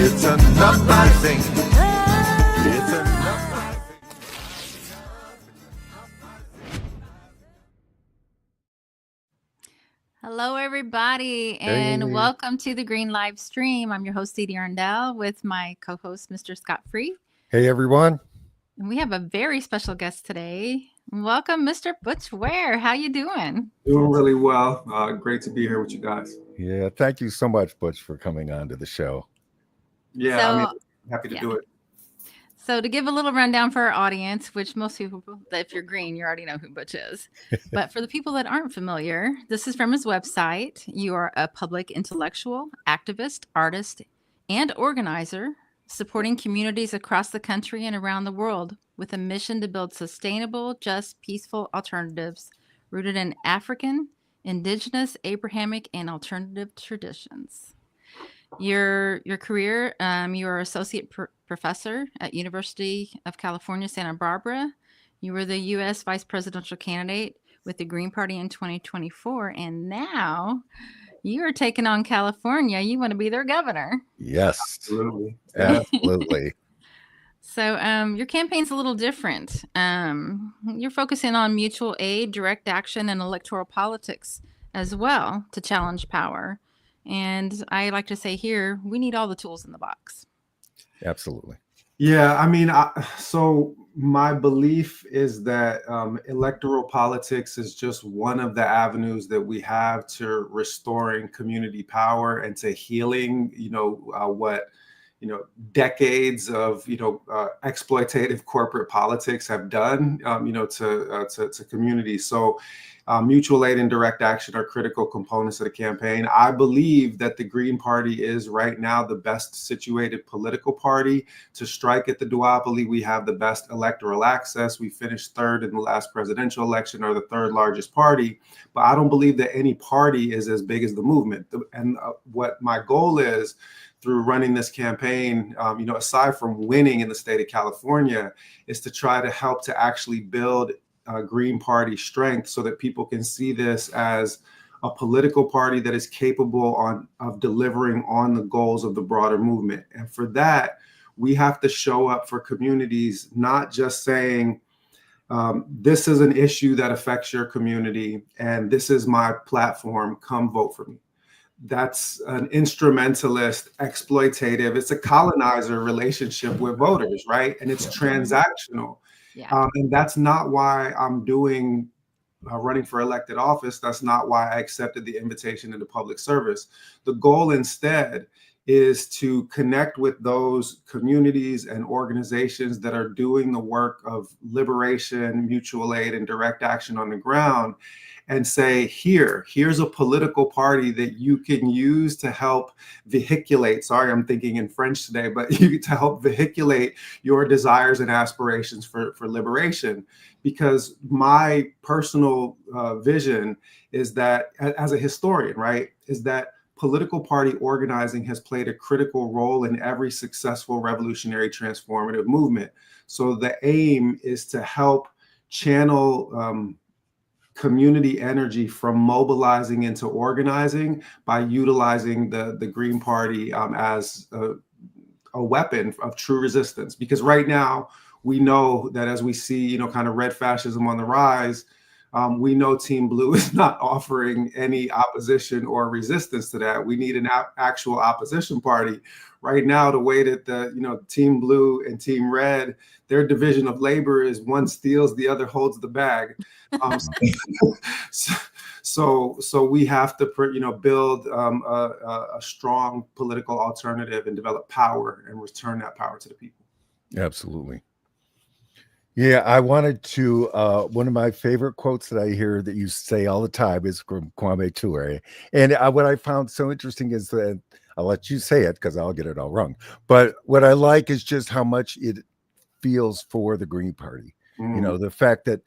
It's an uprising. It's an uprising. Hello, everybody, and welcome to the Green Live Stream. I'm your host, Edie Arndell, with my co-host, Mr. Scott Free. Hey, everyone. And we have a very special guest today. Welcome, Mr. Butch Ware. How you doing? Doing really well. Great to be here with you guys. Yeah, thank you so much, Butch, for coming on to the show. Yeah, happy to do it. So to give a little rundown for our audience, which most people, if you're green, you already know who Butch is. But for the people that aren't familiar, this is from his website. You are a public intellectual, activist, artist, and organizer supporting communities across the country and around the world with a mission to build sustainable, just, peaceful alternatives rooted in African, Indigenous, Abrahamic, and alternative traditions. Your career, you are associate professor at University of California, Santa Barbara. You were the U.S. vice presidential candidate with the Green Party in 2024, and now you are taking on California. You want to be their governor. Yes, Absolutely. absolutely. So your campaign's a little different. You're focusing on mutual aid, direct action, and electoral politics as well to challenge power. And I like to say here, we need all the tools in the box. Absolutely. Yeah, I mean, so my belief is that electoral politics is just one of the avenues that we have to restoring community power and to healing, what decades of exploitative corporate politics have done to communities. So mutual aid and direct action are critical components of the campaign. I believe that the Green Party is right now the best situated political party to strike at the duopoly. We have the best electoral access. We finished third in the last presidential election, or the third largest party. But I don't believe that any party is as big as the movement. And what my goal is through running this campaign, aside from winning in the state of California, is to try to help to actually build Green Party strength so that people can see this as a political party that is capable of delivering on the goals of the broader movement. And for that, we have to show up for communities, not just saying, this is an issue that affects your community and this is my platform, come vote for me. That's an instrumentalist, exploitative, it's a colonizer relationship with voters, right? And it's transactional. Yeah. And that's not why I'm doing running for elected office. That's not why I accepted the invitation into public service. The goal instead is to connect with those communities and organizations that are doing the work of liberation, mutual aid, and direct action on the ground, and say, here's a political party that you can use to help vehiculate, sorry, I'm thinking in French today, but to help vehiculate your desires and aspirations for liberation. Because my personal vision is that, as a historian, right, is that political party organizing has played a critical role in every successful revolutionary transformative movement. So the aim is to help channel community energy from mobilizing into organizing by utilizing the Green Party as a weapon of true resistance. Because right now, we know that as we see, kind of red fascism on the rise, we know Team Blue is not offering any opposition or resistance to that. We need an actual opposition party. Right now, the way that Team Blue and Team Red, their division of labor is one steals, the other holds the bag. So we have to build a strong political alternative and develop power and return that power to the people. Absolutely. Yeah, I wanted to, one of my favorite quotes that I hear that you say all the time is from Kwame Ture. And what I found so interesting is that, I'll let you say it because I'll get it all wrong. But what I like is just how much it feels for the Green Party. The fact that,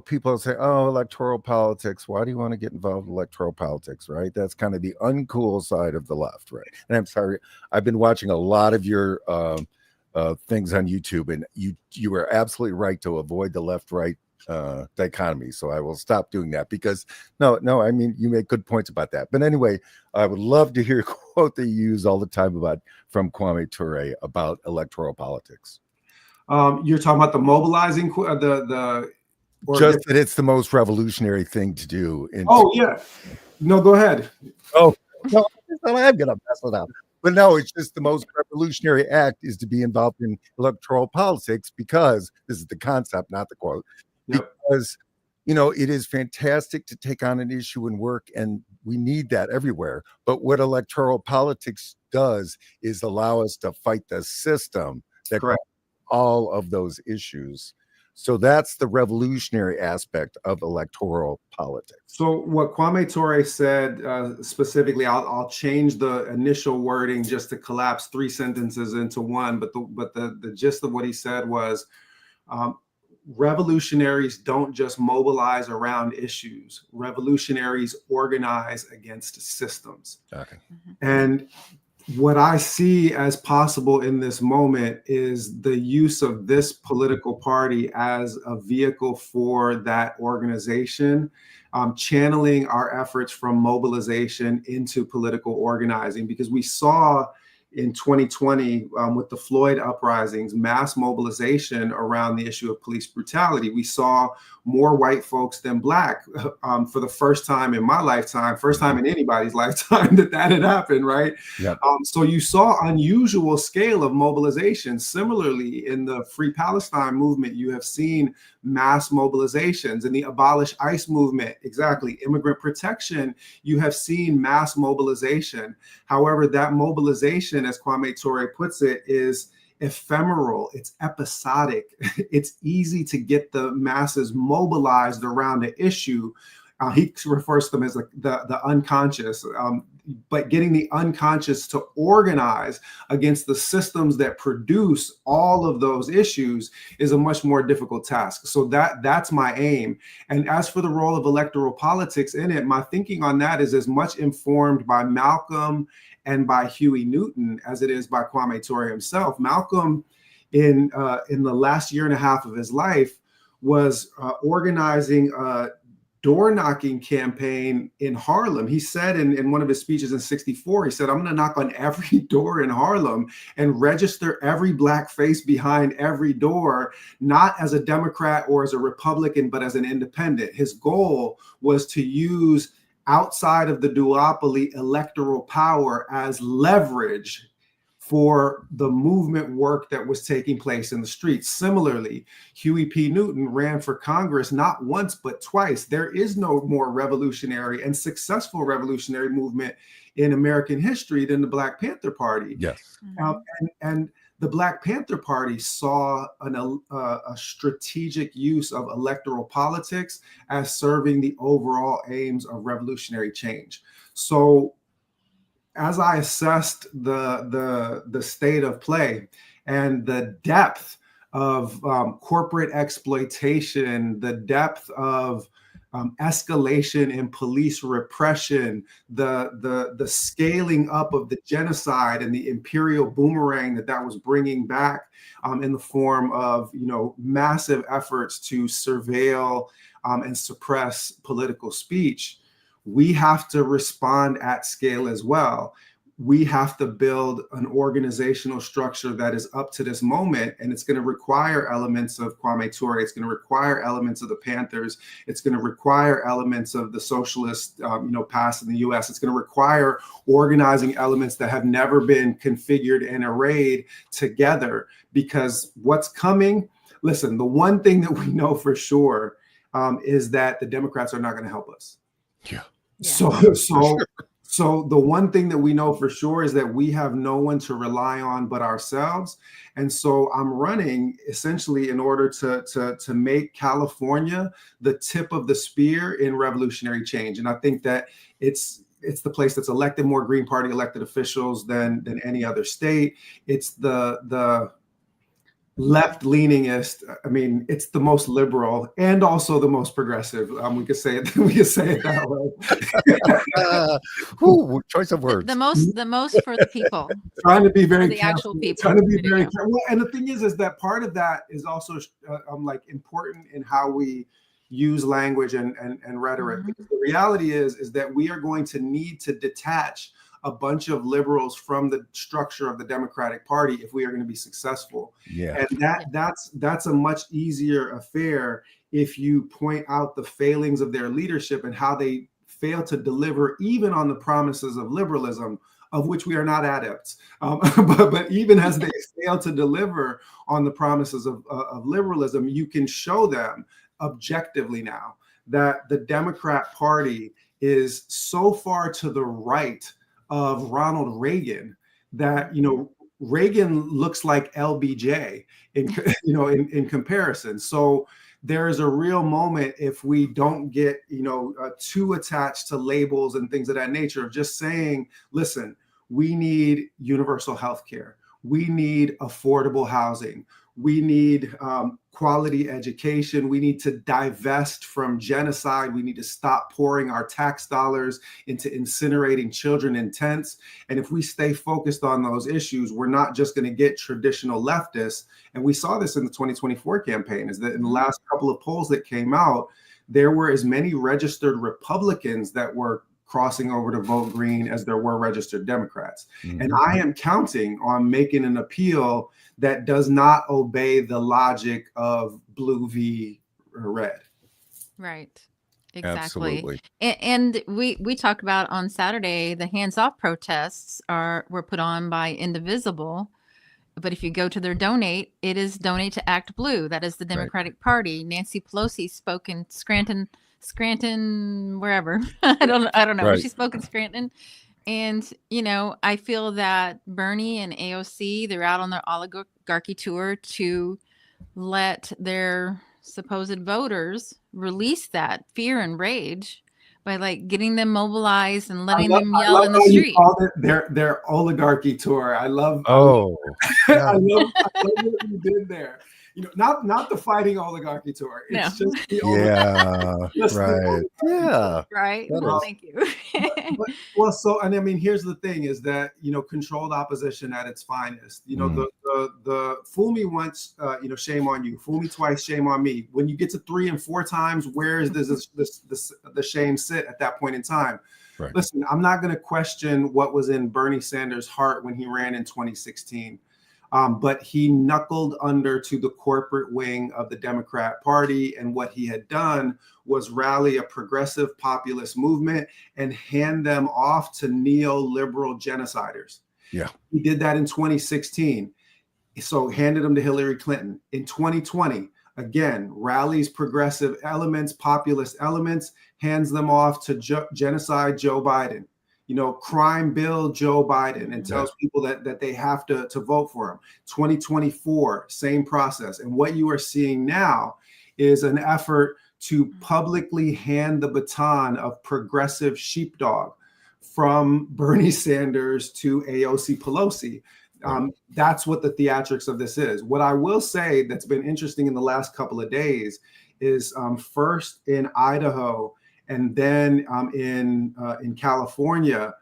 people say, oh, electoral politics. Why do you want to get involved in electoral politics, right? That's kind of the uncool side of the left, right? And I'm sorry, I've been watching a lot of your things on YouTube, and you were absolutely right to avoid the left-right dichotomy. So I will stop doing that because no, I mean, you make good points about that. But anyway, I would love to hear a quote that you use all the time from Kwame Ture about electoral politics. You're talking about the mobilizing, Just that it's the most revolutionary thing to do. Yeah. No, go ahead. Oh, no, I'm going to mess it up. But no, it's just the most revolutionary act is to be involved in electoral politics because this is the concept, not the quote. Yep. Because, it is fantastic to take on an issue and work, and we need that everywhere. But what electoral politics does is allow us to fight the system that Correct. all of those issues. So that's the revolutionary aspect of electoral politics. So what Kwame Ture said specifically, I'll change the initial wording just to collapse 3 sentences into one. But the gist of what he said was, revolutionaries don't just mobilize around issues. Revolutionaries organize against systems. Okay. And what I see as possible in this moment is the use of this political party as a vehicle for that organization, channeling our efforts from mobilization into political organizing, because we saw in 2020 with the Floyd uprisings, mass mobilization around the issue of police brutality. We saw more white folks than Black for the first time in my lifetime, first time in anybody's lifetime that had happened, right? Yep. So you saw unusual scale of mobilization. Similarly, in the Free Palestine movement, you have seen mass mobilizations. In the Abolish ICE movement, exactly, immigrant protection, you have seen mass mobilization. However, that mobilization, as Kwame Ture puts it, is ephemeral, it's episodic. It's easy to get the masses mobilized around an issue. He refers to them as the unconscious, but getting the unconscious to organize against the systems that produce all of those issues is a much more difficult task. So that's my aim. And as for the role of electoral politics in it, my thinking on that is as much informed by Malcolm and by Huey Newton as it is by Kwame Ture himself. Malcolm, in the last year and a half of his life, was organizing a door-knocking campaign in Harlem. He said in one of his speeches in '64, he said, "I'm going to knock on every door in Harlem and register every Black face behind every door, not as a Democrat or as a Republican, but as an independent." His goal was to use outside of the duopoly electoral power as leverage for the movement work that was taking place in the streets. Similarly, Huey P. Newton ran for Congress not once, but twice. There is no more revolutionary and successful revolutionary movement in American history than the Black Panther Party. Yes. And the Black Panther Party saw a strategic use of electoral politics as serving the overall aims of revolutionary change. So as I assessed the state of play and the depth of corporate exploitation, the depth of escalation in police repression, the scaling up of the genocide and the imperial boomerang that was bringing back in the form of massive efforts to surveil and suppress political speech, we have to respond at scale as well. We have to build an organizational structure that is up to this moment, and it's going to require elements of Kwame Ture. It's going to require elements of the Panthers. It's going to require elements of the socialist, past in the U.S. It's going to require organizing elements that have never been configured and arrayed together. Because what's coming? Listen, the one thing that we know for sure is that the Democrats are not going to help us. Yeah. So the one thing that we know for sure is that we have no one to rely on but ourselves. And so I'm running essentially in order to make California the tip of the spear in revolutionary change. And I think that it's the place that's elected more Green Party elected officials than any other state. It's the left-leaningest. I mean, it's the most liberal and also the most progressive. We could say it. We could say it that way. Choice of words. The most for the people. Trying to be very the actual people. Trying to be very careful. And the thing is that part of that is also like important in how we use language and rhetoric. Because the reality is that we are going to need to detach a bunch of liberals from the structure of the Democratic Party if we are going to be successful. Yeah. And that's a much easier affair if you point out the failings of their leadership and how they fail to deliver even on the promises of liberalism, of which we are not adepts. But even as they fail to deliver on the promises of liberalism, you can show them objectively now that the Democrat Party is so far to the right of Ronald Reagan that, Reagan looks like LBJ in comparison. So there is a real moment, if we don't get, too attached to labels and things of that nature, of just saying, listen, we need universal health care. We need affordable housing. We need quality education. We need to divest from genocide. We need to stop pouring our tax dollars into incinerating children in tents. And if we stay focused on those issues, we're not just going to get traditional leftists. And we saw this in the 2024 campaign, is that in the last couple of polls that came out, there were as many registered Republicans that were crossing over to vote green as there were registered Democrats. And I am counting on making an appeal that does not obey the logic of blue v red. Right. Exactly. Absolutely. And we talked about on Saturday, the hands-off protests were put on by Indivisible. But if you go to their donate, it is Donate to Act Blue. That is the Democratic Party. Nancy Pelosi spoke in Scranton, wherever. I don't know. Right. She spoke in Scranton. And, I feel that Bernie and AOC, they're out on their oligarchy tour to let their supposed voters release that fear and rage by getting them mobilized and letting them yell in the street. Their oligarchy tour. I love. Oh, I love what you did there. Not the fighting oligarchy tour. It's just the Right. Well, thank you. Here's the thing: is that controlled opposition at its finest. The fool me once, shame on you. Fool me twice, shame on me. When you get to 3 and 4 times, where is the shame sit at that point in time? Right. Listen, I'm not going to question what was in Bernie Sanders' heart when he ran in 2016. But he knuckled under to the corporate wing of the Democrat Party. And what he had done was rally a progressive populist movement and hand them off to neoliberal genociders. Yeah. He did that in 2016. So handed them to Hillary Clinton. In 2020, again, rallies progressive elements, populist elements, hands them off to genocide Joe Biden. Crime bill Joe Biden, and tells people that they have to vote for him. 2024, same process. And what you are seeing now is an effort to publicly hand the baton of progressive sheepdog from Bernie Sanders to AOC Pelosi. That's what the theatrics of this is. What I will say that's been interesting in the last couple of days is first in Idaho, and then in California,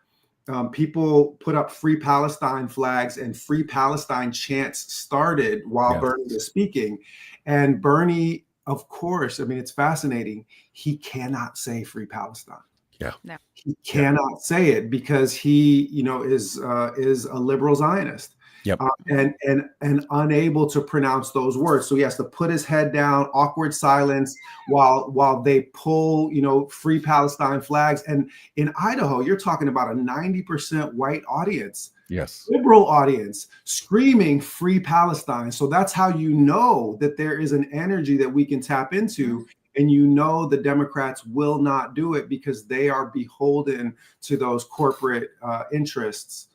people put up Free Palestine flags, and Free Palestine chants started while Bernie was speaking. And Bernie, of course, it's fascinating. He cannot say Free Palestine. Yeah, no. He cannot say it because he, is a liberal Zionist. Yep. And unable to pronounce those words. So he has to put his head down, awkward silence while they pull, Free Palestine flags. And in Idaho, you're talking about a 90% white audience. Yes. Liberal audience screaming Free Palestine. So that's how you know that there is an energy that we can tap into. And the Democrats will not do it because they are beholden to those corporate interests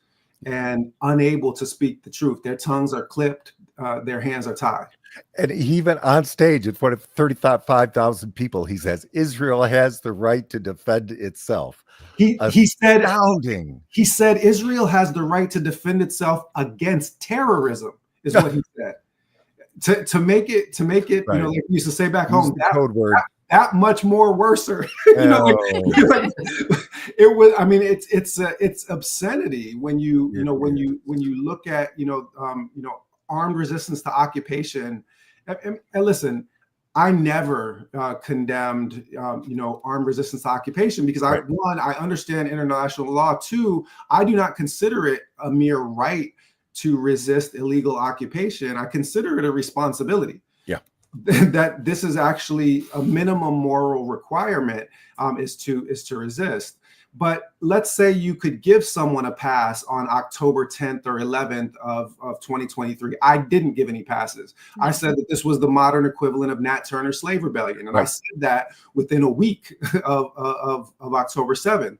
and unable to speak the truth. Their tongues are clipped, their hands are tied. And even on stage, in front of 35,000 people, he says, Israel has the right to defend itself. He said, astounding. He said, Israel has the right to defend itself against terrorism, is what he said. to make it, Right. like we used to say back Use home, the code word. that much more worser. Oh. It was. I mean, it's obscenity when you It when you look at armed resistance to occupation. And listen, I never condemned armed resistance to occupation because Right. I understand international law. Two, I do not consider it a mere right to resist illegal occupation. I consider it a responsibility. Yeah. That this is actually a minimum moral requirement, is to resist. But let's say you could give someone a pass on October 10th or 11th of 2023. I didn't give any passes. I said that this was the modern equivalent of Nat Turner's slave rebellion. And I said that within a week of October 7th.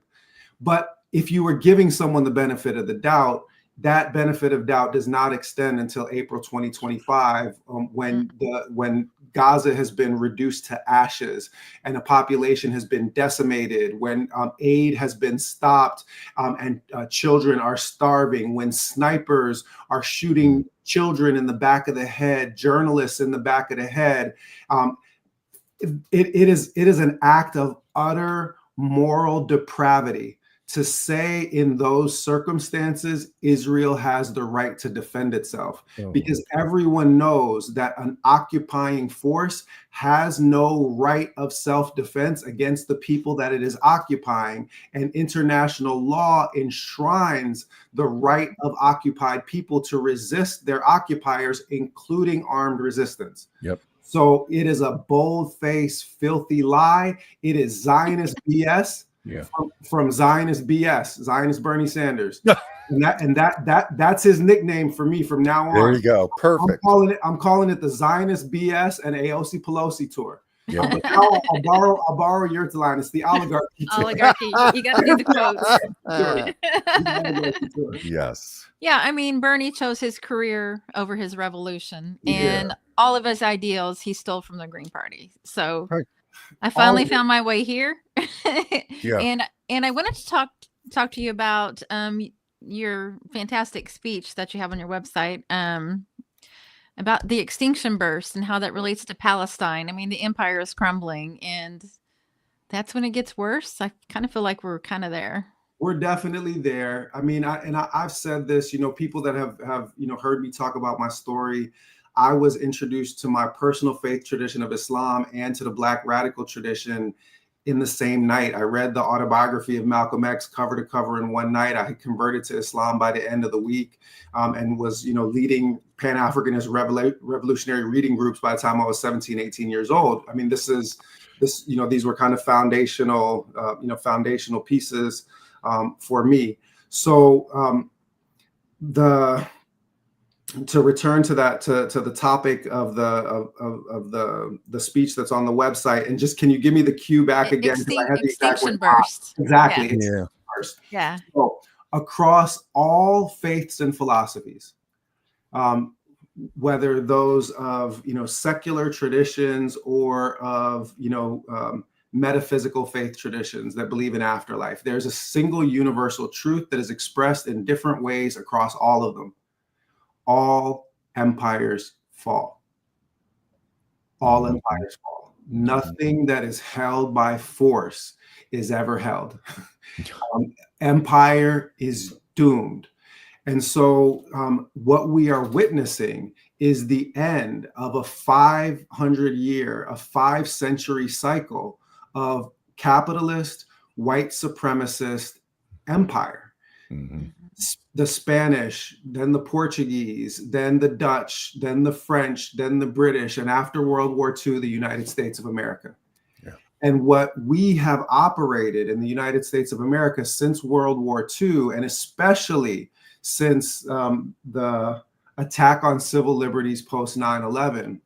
But if you were giving someone the benefit of the doubt, that benefit of doubt does not extend until April 2025, when Gaza has been reduced to ashes and a population has been decimated, when aid has been stopped, and children are starving, when snipers are shooting children in the back of the head, journalists in the back of the head. It is an act of utter moral depravity to say in those circumstances, Israel has the right to defend itself, because everyone knows that an occupying force has no right of self-defense against the people that it is occupying. And international law enshrines the right of occupied people to resist their occupiers, including armed resistance. Yep. So it is a bold-faced, filthy lie. It is Zionist BS. Yeah. From Zionist BS, Zionist Bernie Sanders. and that's his nickname for me from now on. There you go. Perfect. I'm calling it the Zionist BS and AOC Pelosi tour. Yep. I'll borrow your line. It's the oligarchy tour. Oligarchy. You got to do the quotes. Yes. Yeah, I mean, Bernie chose his career over his revolution, and all of his ideals he stole from the Green Party. So I finally found my way here. And I wanted to talk to you about your fantastic speech that you have on your website about the extinction burst and how that relates to Palestine. I mean, the empire is crumbling, and that's when it gets worse. I kind of feel like we're kind of there. We're definitely there. I mean, I've said this, people that have heard me talk about my story. I was introduced to my personal faith tradition of Islam and to the Black radical tradition in the same night. I read the autobiography of Malcolm X cover to cover in one night. I had converted to Islam by the end of the week, and was, leading Pan-Africanist revolutionary reading groups by the time I was 17, 18 years old. I mean, these were kind of foundational pieces for me. So to return to that, to the topic of the speech that's on the website, and just, can you give me the cue back again? Extinction burst. Exactly. Yeah. Burst. Yeah. So across all faiths and philosophies, whether those of secular traditions or of metaphysical faith traditions that believe in afterlife, there's a single universal truth that is expressed in different ways across all of them. All empires fall. All empires fall. Nothing that is held by force is ever held. Empire is doomed. And so what we are witnessing is the end of a 5-century cycle of capitalist, white supremacist empire. Mm-hmm. The Spanish, then the Portuguese, then the Dutch, then the French, then the British, and after World War II, the United States of America. Yeah. And what we have operated in the United States of America since World War II, and especially since the attack on civil liberties post 9/11,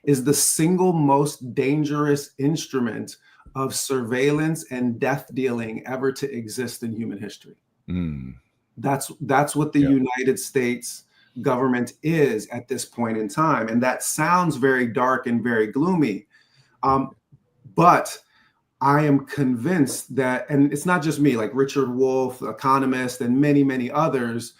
is the single most dangerous instrument of surveillance and death dealing ever to exist in human history. Mm. That's what the United States government is at this point in time. And that sounds very dark and very gloomy. But I am convinced that, and it's not just me, like Richard Wolff, economist, and many, many others,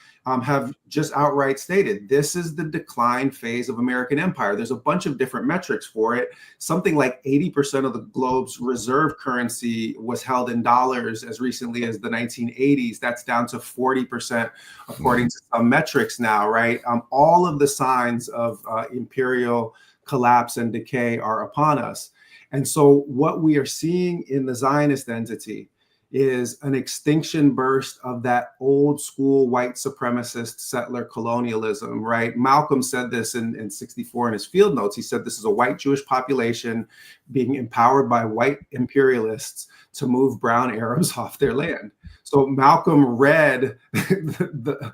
have just outright stated this is the decline phase of American empire. There's a bunch of different metrics for it. Something like 80% of the globe's reserve currency was held in dollars as recently as the 1980s. That's down to 40%, according to some metrics now, right? All of the signs of imperial collapse and decay are upon us. And so what we are seeing in the Zionist entity is an extinction burst of that old school white supremacist settler colonialism, right? Malcolm said this in 64 in his field notes. He said this is a white Jewish population being empowered by white imperialists to move brown Arabs off their land. So Malcolm read the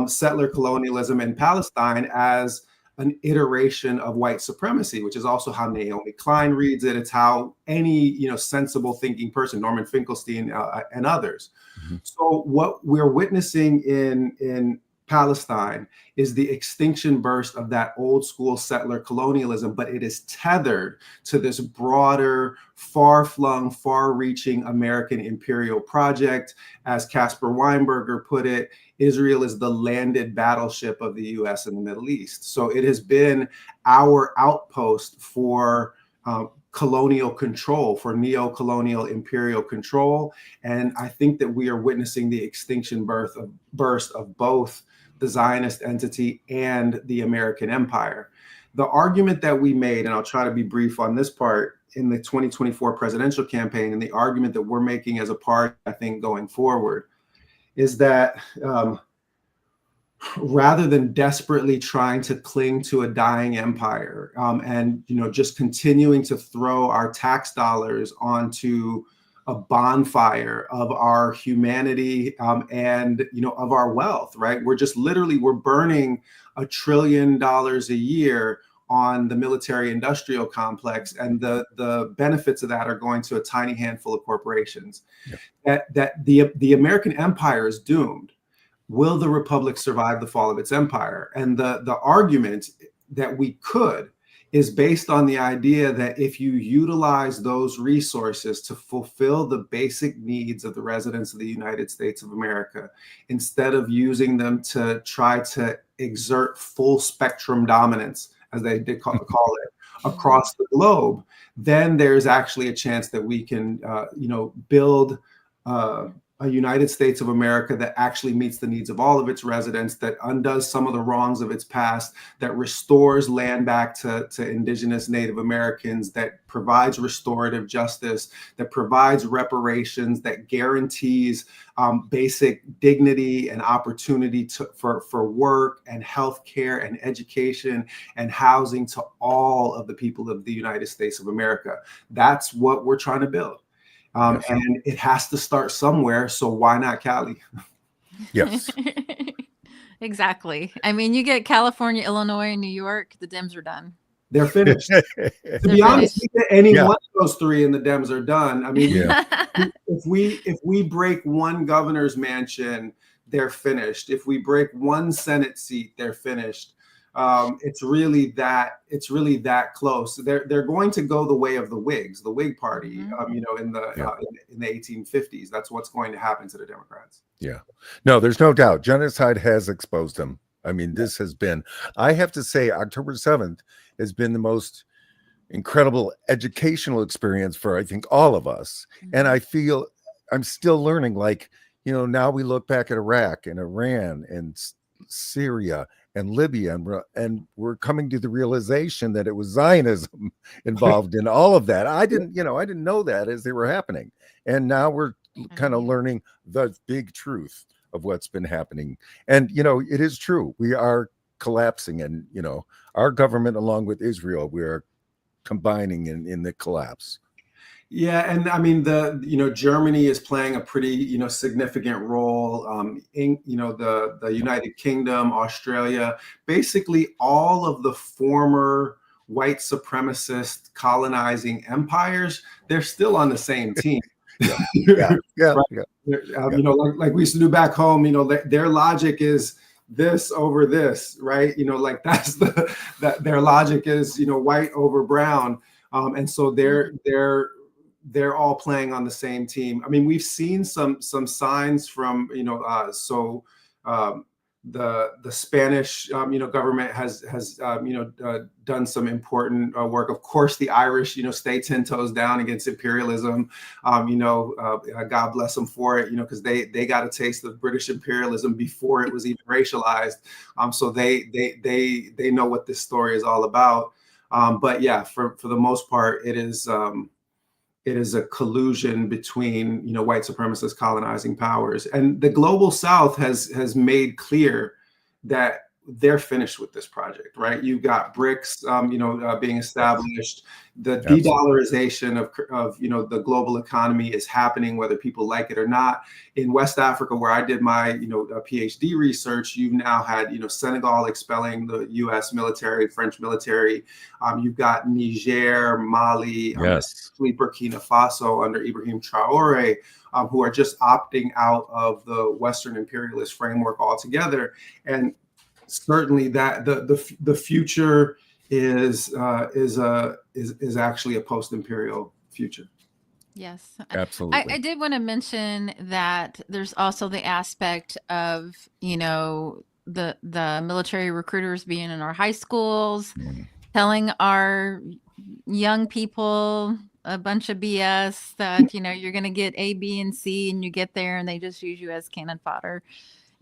settler colonialism in Palestine as an iteration of white supremacy, which is also how Naomi Klein reads it. It's how any sensible thinking person, Norman Finkelstein and others. Mm-hmm. So what we're witnessing in Palestine is the extinction burst of that old school settler colonialism, but it is tethered to this broader, far-flung, far-reaching American imperial project. As Caspar Weinberger put it, Israel is the landed battleship of the US in the Middle East. So it has been our outpost for colonial control, for neo-colonial imperial control. And I think that we are witnessing the extinction burst of both the Zionist entity and the American empire. The argument that we made, and I'll try to be brief on this part, in the 2024 presidential campaign, and the argument that we're making as a party, I think, going forward, is that rather than desperately trying to cling to a dying empire and just continuing to throw our tax dollars onto a bonfire of our humanity and of our wealth, right? We're burning $1 trillion a year on the military industrial complex, and the benefits of that are going to a tiny handful of corporations. Yeah. That the American empire is doomed. Will the republic survive the fall of its empire? And the argument that we could is based on the idea that if you utilize those resources to fulfill the basic needs of the residents of the United States of America, instead of using them to try to exert full spectrum dominance, as they did call it, across the globe, then there's actually a chance that we can, build a United States of America that actually meets the needs of all of its residents, that undoes some of the wrongs of its past, that restores land back to indigenous Native Americans, that provides restorative justice, that provides reparations, that guarantees basic dignity and opportunity for work and health care and education and housing to all of the people of the United States of America. That's what we're trying to build. Yes. And it has to start somewhere. So why not Cali? Yes. Exactly. I mean, you get California, Illinois, and New York, the Dems are done. They're finished. To be honest, any one of those three and the Dems are done. I mean, if we break one governor's mansion, they're finished. If we break one Senate seat, they're finished. It's really that close. They're going to go the way of the Whigs, the Whig Party. Mm-hmm. In the 1850s. That's what's going to happen to the Democrats. Yeah, no, there's no doubt. Genocide has exposed them. I mean, this has been. I have to say, October 7th has been the most incredible educational experience for, I think, all of us. Mm-hmm. And I feel I'm still learning. Like, now we look back at Iraq and Iran and Syria and Libya, and we're coming to the realization that it was Zionism involved in all of that. I didn't know that as they were happening. And now we're kind of learning the big truth of what's been happening. And, it is true. We are collapsing, and, our government, along with Israel, we are combining in the collapse. Yeah, and I mean Germany is playing a pretty significant role. In the United Kingdom, Australia, basically all of the former white supremacist colonizing empires, they're still on the same team. Yeah. Right? Like we used to do back home. Their logic is this over this, right? That's their logic is white over brown, and so they're all playing on the same team. I mean, we've seen some signs from the Spanish government has done some important work. Of course, the Irish stay 10 toes down against imperialism. God bless them for it, because they got a taste of British imperialism before it was even racialized. So they know what this story is all about. But yeah, for the most part, it is a collusion between white supremacist colonizing powers, and the global South has made clear that they're finished with this project. Right? You've got BRICS, being established. The de-dollarization of the global economy is happening, whether people like it or not. In West Africa, where I did my PhD research, you've now had Senegal expelling the U.S. military, French military. You've got Niger, Mali, Burkina Faso under Ibrahim Traore, who are just opting out of the Western imperialist framework altogether. And certainly that the future is actually a post-imperial future. Yes, absolutely. I did want to mention that there's also the aspect of the military recruiters being in our high schools, telling our young people a bunch of BS that you're going to get A, B, and C, and you get there and they just use you as cannon fodder.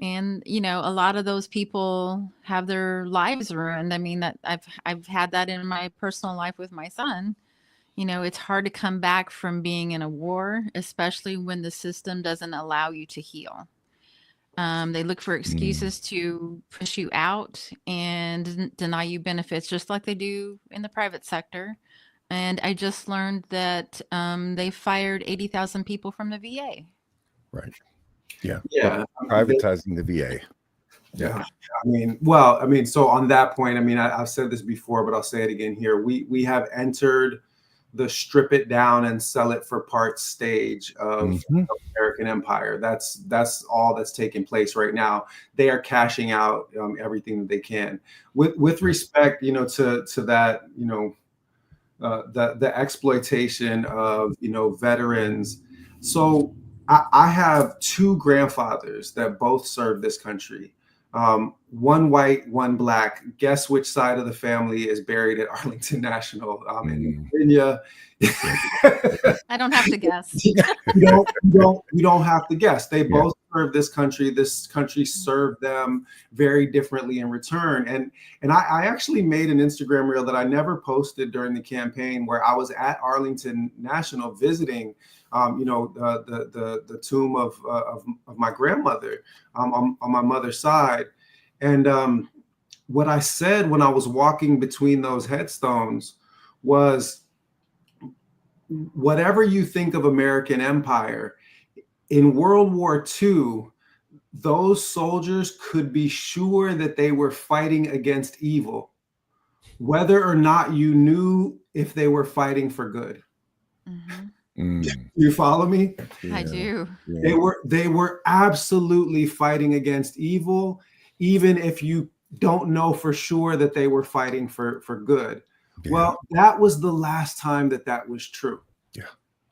And a lot of those people have their lives ruined. I mean, that I've had that in my personal life with my son. It's hard to come back from being in a war, especially when the system doesn't allow you to heal. They look for excuses to push you out and deny you benefits, just like they do in the private sector. And I just learned that they fired 80,000 people from the VA. Right. Yeah. Yeah. Privatizing the VA. Yeah. So on that point, I've said this before, but I'll say it again here. We have entered the strip it down and sell it for parts stage of American empire. That's all that's taking place right now. They are cashing out everything that they can. With respect, to that, the exploitation of veterans. So I have two grandfathers that both served this country. One white, one black. Guess which side of the family is buried at Arlington National in Virginia? I don't have to guess. You don't have to guess. They both served this country. This country served them very differently in return. And I actually made an Instagram reel that I never posted during the campaign, where I was at Arlington National visiting the tomb of my grandmother on my mother's side. And what I said when I was walking between those headstones was, whatever you think of American empire, in World War II, those soldiers could be sure that they were fighting against evil, whether or not you knew if they were fighting for good. You follow me? Yeah. I do. Yeah. They were absolutely fighting against evil, even if you don't know for sure that they were fighting for good. Yeah. Well, that was the last time that was true. Yeah.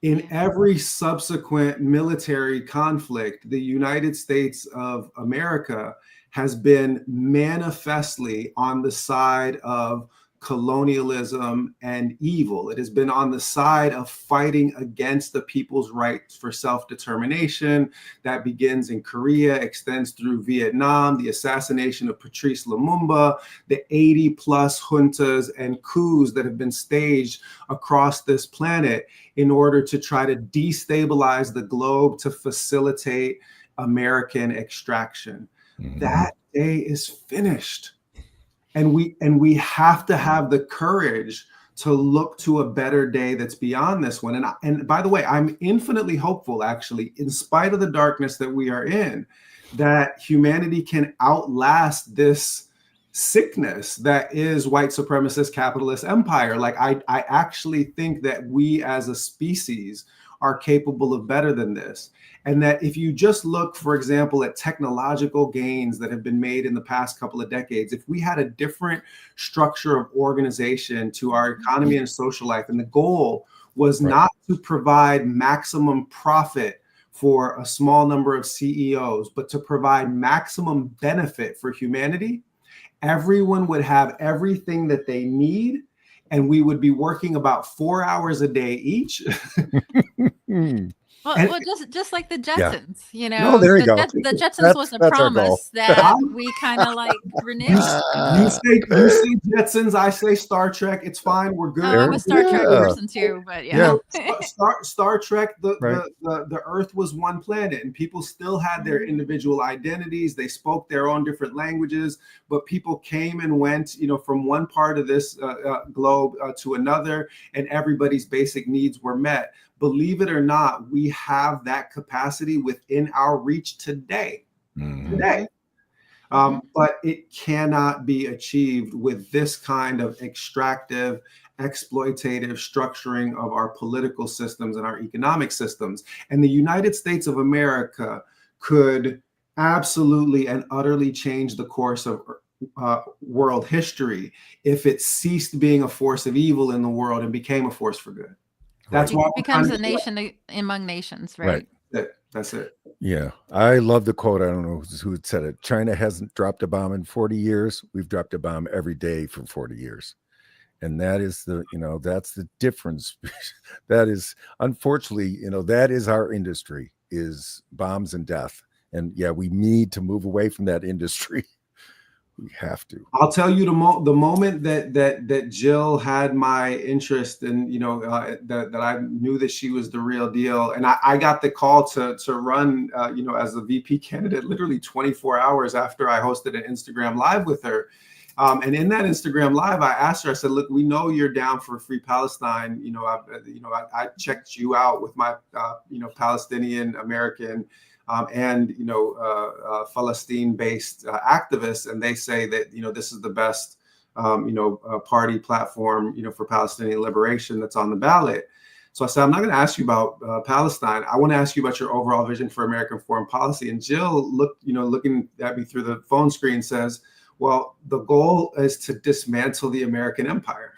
In every subsequent military conflict, the United States of America has been manifestly on the side of colonialism and evil. It has been on the side of fighting against the people's rights for self-determination. That begins in Korea, extends through Vietnam, the assassination of Patrice Lumumba, the 80+ juntas and coups that have been staged across this planet in order to try to destabilize the globe to facilitate American extraction. That day is finished. And we have to have the courage to look to a better day that's beyond this one. And by the way, I'm infinitely hopeful, actually, in spite of the darkness that we are in, that humanity can outlast this sickness that is white supremacist capitalist empire. Like I actually think that we as a species are capable of better than this. And that if you just look, for example, at technological gains that have been made in the past couple of decades, if we had a different structure of organization to our economy and social life, and the goal was not to provide maximum profit for a small number of CEOs, but to provide maximum benefit for humanity, everyone would have everything that they need, and we would be working about 4 hours a day each. Well, just like the Yeah. Jetsons, you No, know, there you go. the Jetsons was a That's our goal. promise that we kind of like reneged. You say Jetsons, I say Star Trek. It's fine. We're good. Oh, I'm a Star Trek Yeah. person too, but yeah. Star Trek, Right. the Earth was one planet, and people still had their individual identities. They spoke their own different languages, but people came and went, you know, from one part of this globe to another, and everybody's basic needs were met. Believe it or not, we have that capacity within our reach today. Today. But it cannot be achieved with this kind of extractive, exploitative structuring of our political systems and our economic systems. And the United States of America could absolutely and utterly change the course of world history if it ceased being a force of evil in the world and became a force for good. That's why it becomes a nation among nations, right? That's it. Yeah, I love the quote. I don't know who said it. China hasn't dropped a bomb in 40 years. We've dropped a bomb every day for 40 years. And that is that's the difference. That is, unfortunately, that is our industry, is bombs and death. And yeah, we need to move away from that industry. We have to. I'll tell you the moment that Jill had my interest in, that I knew that she was the real deal. And I got the call to run, as a VP candidate, literally 24 hours after I hosted an Instagram Live with her. And in that Instagram Live, I asked her, I said, look, we know you're down for free Palestine. I checked you out with my, Palestinian American and Palestine-based activists, and they say that this is the best party platform for Palestinian liberation that's on the ballot. So I said, I'm not going to ask you about Palestine. I want to ask you about your overall vision for American foreign policy. And Jill looking at me through the phone screen says, well, the goal is to dismantle the American empire.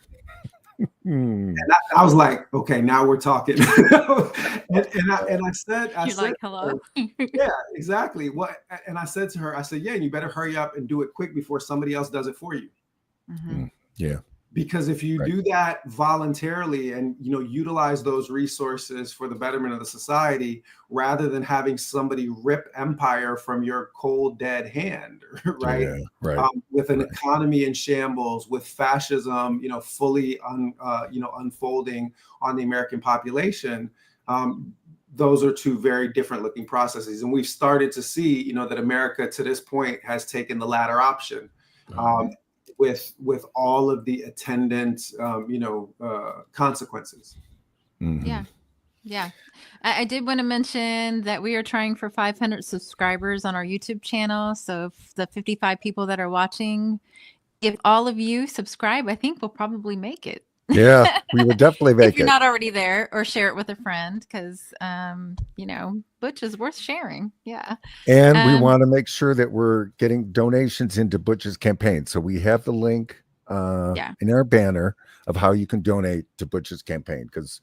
And I was like, okay, now we're talking. and I said, hello. Yeah, exactly. And I said to her, I said, yeah, you better hurry up and do it quick before somebody else does it for you. Yeah. Because if you do that voluntarily and utilize those resources for the betterment of the society, rather than having somebody rip empire from your cold dead hand, right? Yeah, right. With an economy in shambles, with fascism, fully unfolding on the American population. Those are two very different looking processes, and we've started to see, that America to this point has taken the latter option. With all of the attendant, consequences. Yeah. I did want to mention that we are trying for 500 subscribers on our YouTube channel. So if the 55 people that are watching, if all of you subscribe, I think we'll probably make it. Yeah, we would definitely make it. If you're not already there, or share it with a friend, because Butch is worth sharing. Yeah. And we want to make sure that we're getting donations into Butch's campaign. So we have the link in our banner of how you can donate to Butch's campaign, because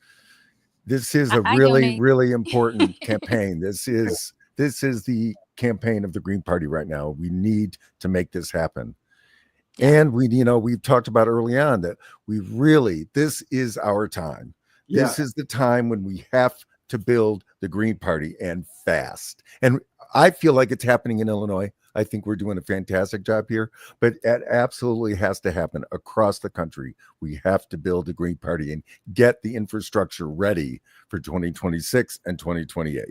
this is a really important campaign. This is the campaign of the Green Party right now. We need to make this happen. And we've talked about early on that this is our time. Yeah. This is the time when we have to build the Green Party, and fast. And I feel like it's happening in Illinois. I think we're doing a fantastic job here, but it absolutely has to happen across the country. We have to build the Green Party and get the infrastructure ready for 2026 and 2028.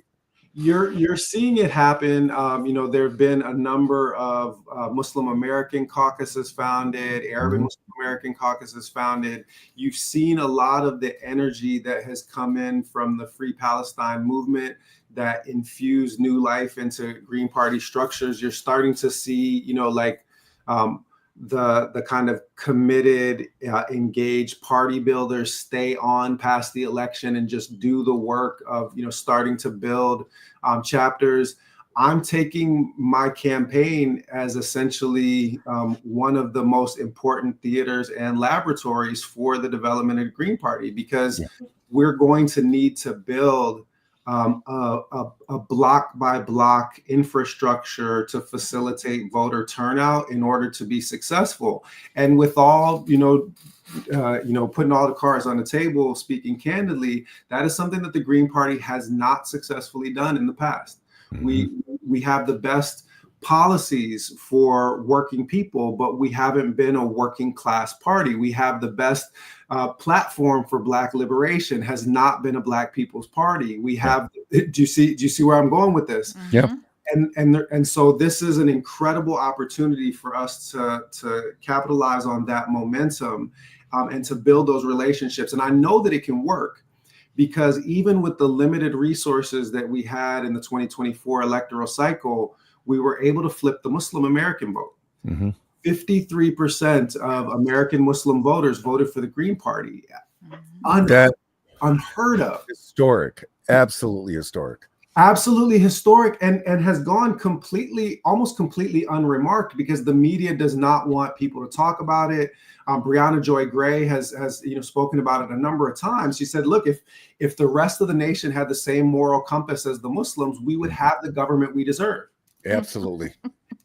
You're seeing it happen. There have been a number of Muslim American caucuses founded, Arab and Muslim American caucuses founded. You've seen a lot of the energy that has come in from the Free Palestine movement that infused new life into Green Party structures. You're starting to see, the kind of committed, engaged party builders stay on past the election and just do the work of, starting to build chapters. I'm taking my campaign as essentially one of the most important theaters and laboratories for the development of the Green Party, because we're going to need to build a block by block infrastructure to facilitate voter turnout in order to be successful. And with all, putting all the cards on the table, speaking candidly, that is something that the Green Party has not successfully done in the past. We have the best policies for working people, but we haven't been a working class party. We have the best platform for Black liberation, has not been a Black people's party. We have, do you see where I'm going with this? Yeah. And so this is an incredible opportunity for us to capitalize on that momentum and to build those relationships. And I know that it can work, because even with the limited resources that we had in the 2024 electoral cycle, we were able to flip the Muslim American vote. 53% of American Muslim voters voted for the Green Party. Unheard of. Historic. Absolutely historic. Absolutely historic, and has gone almost completely unremarked, because the media does not want people to talk about it. Brianna Joy Gray has spoken about it a number of times. She said, look, if the rest of the nation had the same moral compass as the Muslims, we would have the government we deserve. Absolutely.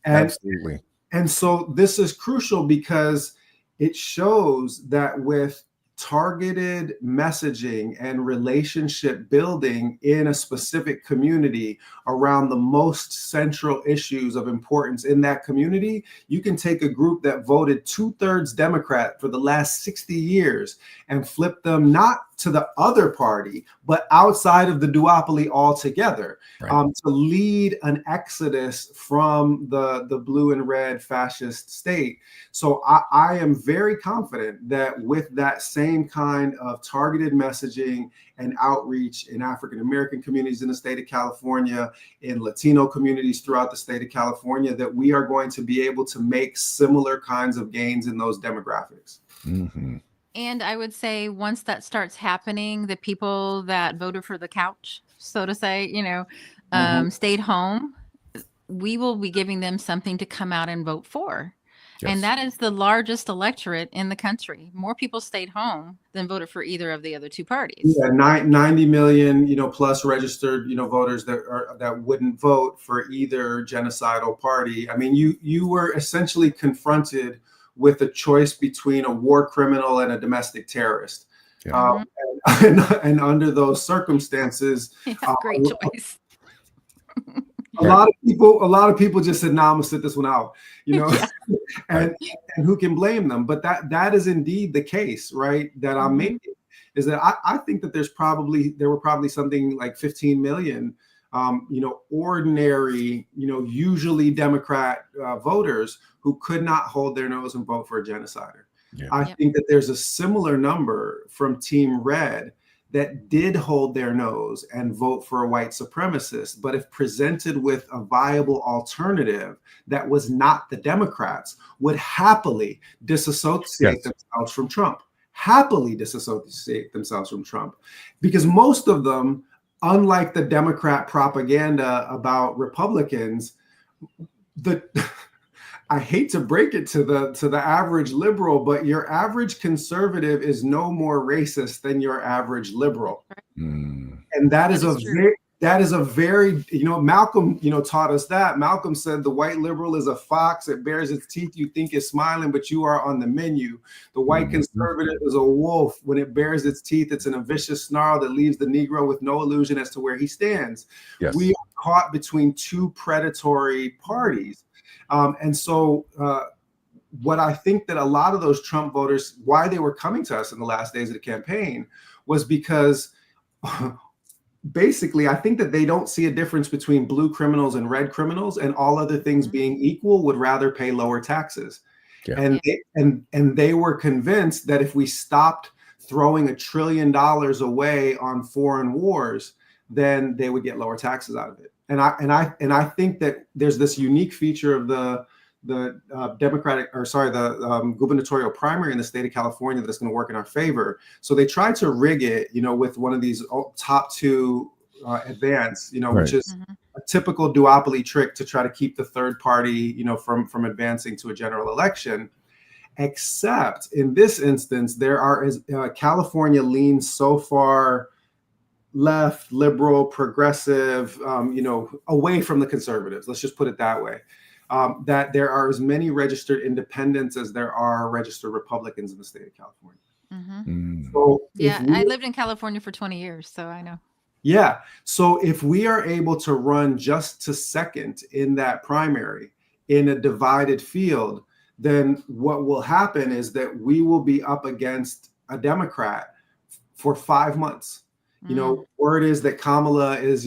Absolutely. And so this is crucial, because it shows that with targeted messaging and relationship building in a specific community around the most central issues of importance in that community, you can take a group that voted 2/3 Democrat for the last 60 years and flip them not to the other party, but outside of the duopoly altogether, to lead an exodus from the blue and red fascist state. So I am very confident that with that same kind of targeted messaging and outreach in African American communities in the state of California, in Latino communities throughout the state of California, that we are going to be able to make similar kinds of gains in those demographics. And I would say once that starts happening, the people that voted for the couch, so to say, stayed home, we will be giving them something to come out and vote for. Yes. And that is the largest electorate in the country. More people stayed home than voted for either of the other two parties. Yeah, 90 million, plus registered, voters that wouldn't vote for either genocidal party. I mean, you were essentially confronted with a choice between a war criminal and a domestic terrorist. Yeah. And under those circumstances, great choice. A lot of people just said, "Nah, I'm gonna sit this one out," and who can blame them? But that is indeed the case, right? That I'm making is that I think that there were probably something like 15 million, ordinary, usually Democrat voters who could not hold their nose and vote for a genocider. Yeah. I think that there's a similar number from Team Red that did hold their nose and vote for a white supremacist, but if presented with a viable alternative that was not the Democrats, would happily disassociate themselves from Trump. Because most of them, unlike the Democrat propaganda about Republicans, I hate to break it to the average liberal, but your average conservative is no more racist than your average liberal. And that is a very, Malcolm, taught us that. Malcolm said the white liberal is a fox. It bares its teeth. You think it's smiling, but you are on the menu. The white conservative is a wolf. When it bares its teeth, it's in a vicious snarl that leaves the Negro with no illusion as to where he stands. Yes. We are caught between two predatory parties. And so what I think that a lot of those Trump voters, why they were coming to us in the last days of the campaign, was because basically I think that they don't see a difference between blue criminals and red criminals, and all other things being equal, would rather pay lower taxes. Yeah. And they were convinced that if we stopped throwing $1 trillion away on foreign wars, then they would get lower taxes out of it. And I think that there's this unique feature of the gubernatorial primary in the state of California that's going to work in our favor. So they tried to rig it, with one of these top two advance, which is a typical duopoly trick to try to keep the third party, from advancing to a general election. Except in this instance, California leans so far left, liberal, progressive, away from the conservatives. Let's just put it that way. That there are as many registered independents as there are registered Republicans in the state of California. So yeah, I lived in California for 20 years, so I know. Yeah. So if we are able to run just to second in that primary in a divided field, then what will happen is that we will be up against a Democrat for 5 months. Word is that Kamala is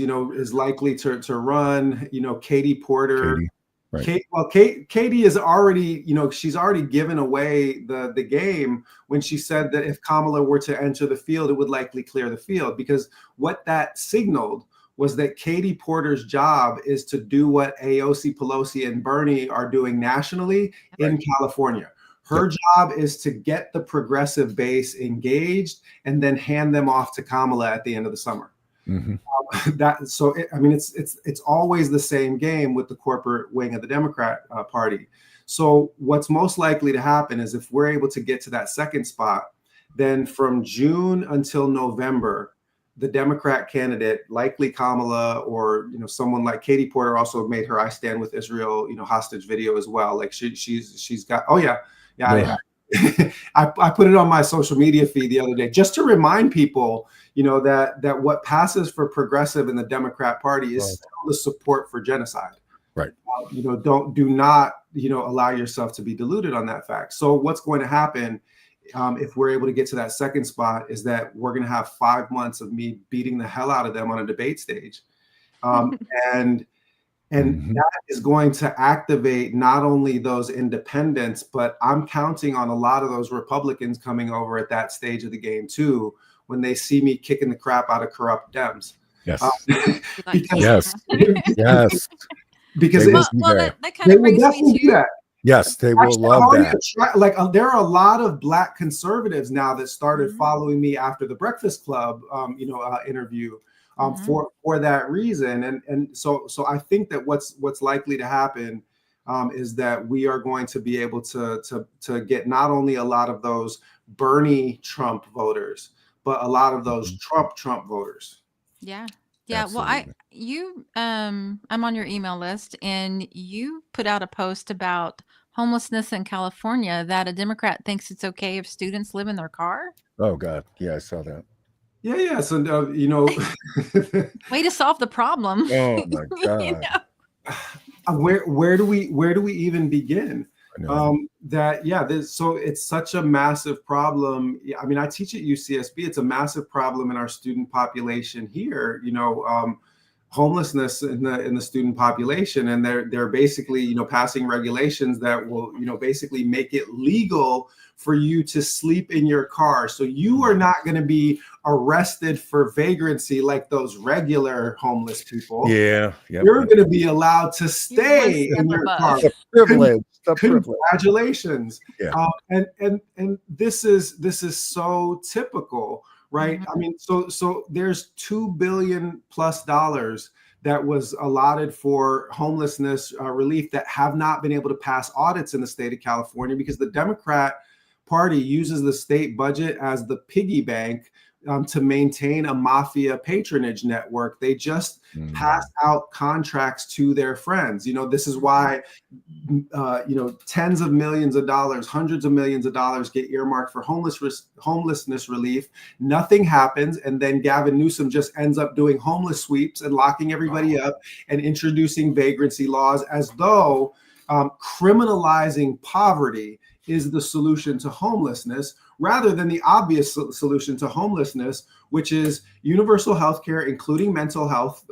likely to run. Katie Porter. Katie is already, she's already given away the game when she said that if Kamala were to enter the field, it would likely clear the field, because what that signaled was that Katie Porter's job is to do what AOC, Pelosi, and Bernie are doing nationally in California. Her job is to get the progressive base engaged and then hand them off to Kamala at the end of the summer. It's always the same game with the corporate wing of the Democrat Party. So what's most likely to happen is if we're able to get to that second spot, then from June until November, the Democrat candidate, likely Kamala, or someone like Katie Porter, also made her "I Stand with Israel" hostage video as well. Like she's got I put it on my social media feed the other day just to remind people, that what passes for progressive in the Democrat Party is still the support for genocide. Right. Do not allow yourself to be deluded on that fact. So what's going to happen if we're able to get to that second spot is that we're going to have 5 months of me beating the hell out of them on a debate stage, and that is going to activate not only those independents, but I'm counting on a lot of those Republicans coming over at that stage of the game too, when they see me kicking the crap out of corrupt Dems. Yes. Because that kind of brings me to that. Yes, they will love that. There are a lot of Black conservatives now that started following me after the Breakfast Club, interview. For that reason, and so I think that what's likely to happen is that we are going to be able to get not only a lot of those Bernie Trump voters, but a lot of those Trump voters. Yeah. Absolutely. Well, I'm on your email list, and you put out a post about homelessness in California, that a Democrat thinks it's okay if students live in their car. Oh God, yeah, I saw that. Yeah. So way to solve the problem. Oh my God. Where do we even begin? So it's such a massive problem. I mean, I teach at UCSB. It's a massive problem in our student population here. Homelessness in the student population, and they're basically passing regulations that will basically make it legal for you to sleep in your car. So you are not going to be arrested for vagrancy like those regular homeless people. Yeah. You're going to be allowed to stay in your car. It's a privilege. Congratulations. Yeah. And this is so typical, right? I mean, so there's $2 billion+ that was allotted for homelessness relief that have not been able to pass audits in the state of California because the Democrat Party uses the state budget as the piggy bank to maintain a mafia patronage network. They just pass out contracts to their friends. This is why, tens of millions of dollars, hundreds of millions of dollars get earmarked for homelessness relief. Nothing happens. And then Gavin Newsom just ends up doing homeless sweeps and locking everybody up and introducing vagrancy laws as though criminalizing poverty is the solution to homelessness, rather than the obvious solution to homelessness, which is universal health care, including mental health